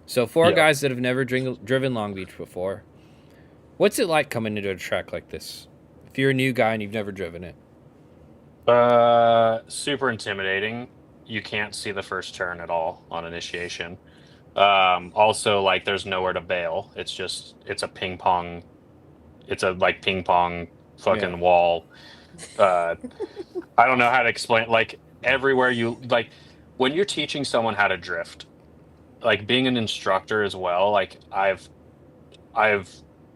So for our Yeah. guys that have never driven Long Beach before, what's it like coming into a track like this? If you're a new guy and you've never driven it. Super intimidating. You can't see the first turn at all on initiation. Also, like, there's nowhere to bail. It's a ping pong. It's a like ping pong Yeah. fucking wall. Uh, I don't know how to explain. Like everywhere you like when you're teaching someone how to drift, like being an instructor as well. Like I've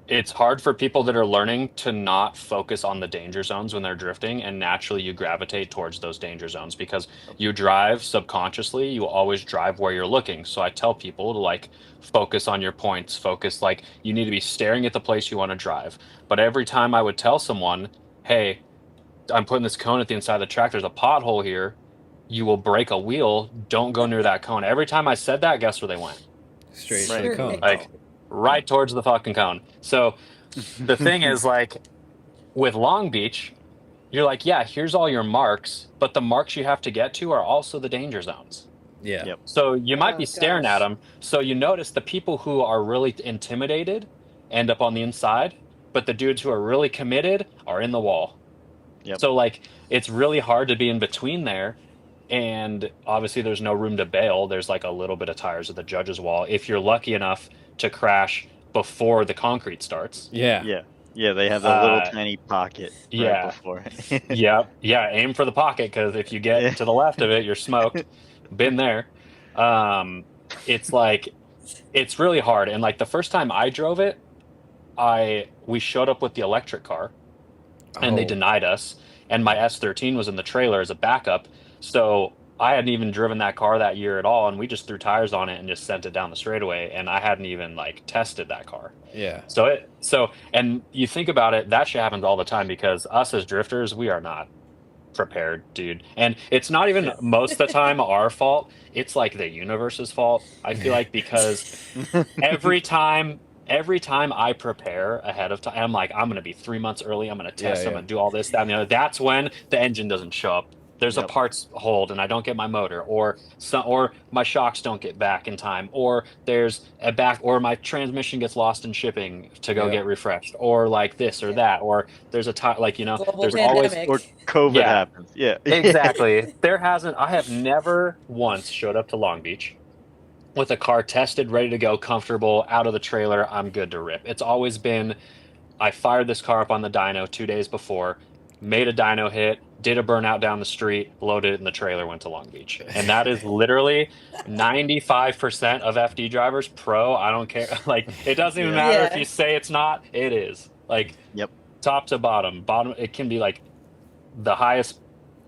it's hard for people that are learning to not focus on the danger zones when they're drifting, and naturally you gravitate towards those danger zones because you drive subconsciously, you always drive where you're looking. So I tell people to like focus on your points, focus like you need to be staring at the place you want to drive. But every time I would tell someone, "Hey, I'm putting this cone at the inside of the track, there's a pothole here. You will break a wheel. Don't go near that cone." Every time I said that, guess where they went? Straight for the Right. cone. Like right towards the fucking cone. So the thing is, like, with Long Beach, you're like, yeah, here's all your marks, but the marks you have to get to are also the danger zones. Yeah. Yep. So you might be Oh, staring gosh. at them. So you notice the people who are really intimidated end up on the inside, but the dudes who are really committed are in the wall. Yep. So, like, it's really hard to be in between there. And obviously, there's no room to bail. There's like a little bit of tires at the judge's wall if you're lucky enough to crash before the concrete starts. Yeah. Yeah. Yeah, they have a little Uh, tiny pocket yeah. right before. Yeah, aim for the pocket because if you get Yeah. to the left of it, you're smoked. Been there. It's like it's really hard. And like the first time I drove it, we showed up with the electric car and they Oh. denied us. And my S13 was in the trailer as a backup. So I hadn't even driven that car that year at all, and we just threw tires on it and just sent it down the straightaway. And I hadn't even like tested that car. Yeah. And you think about it, that shit happens all the time because us as drifters, we are not prepared, dude. And it's not even most of the time our fault. It's like the universe's fault. I feel like because every time I prepare ahead of time, I'm like, I'm gonna be 3 months early, I'm gonna test, I'm Yeah. gonna do all this, that, and the other. That's when the engine doesn't show up. There's a Yep. parts hold and I don't get my motor, or my shocks don't get back in time, or there's a back, or my transmission gets lost in shipping to go Yeah. get refreshed, or like this or that, or there's a time, like, Global there's pandemic. always Or COVID Yeah. happens. Yeah. exactly. I have never once showed up to Long Beach with a car tested, ready to go, comfortable, out of the trailer, I'm good to rip. It's always been, I fired this car up on the dyno 2 days before, made a dyno hit, did a burnout down the street, loaded it in the trailer, went to Long Beach. And that is literally 95% of FD drivers, pro, I don't care. Like, it doesn't even Yeah. matter Yeah. if you say it's not, it is. Like, Yep. top to bottom. It can be like the highest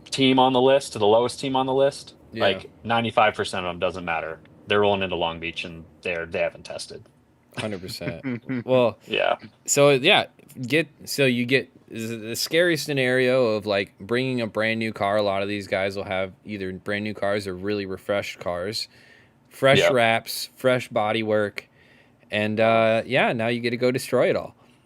team on the list to the lowest team on the list. Yeah. Like 95% of them doesn't matter. They're rolling into Long Beach and they haven't tested. 100%. Well, Yeah. so yeah, you get the scary scenario of like bringing a brand new car. A lot of these guys will have either brand new cars or really refreshed cars, fresh Yep. wraps, fresh body work, and yeah, now you get to go destroy it all.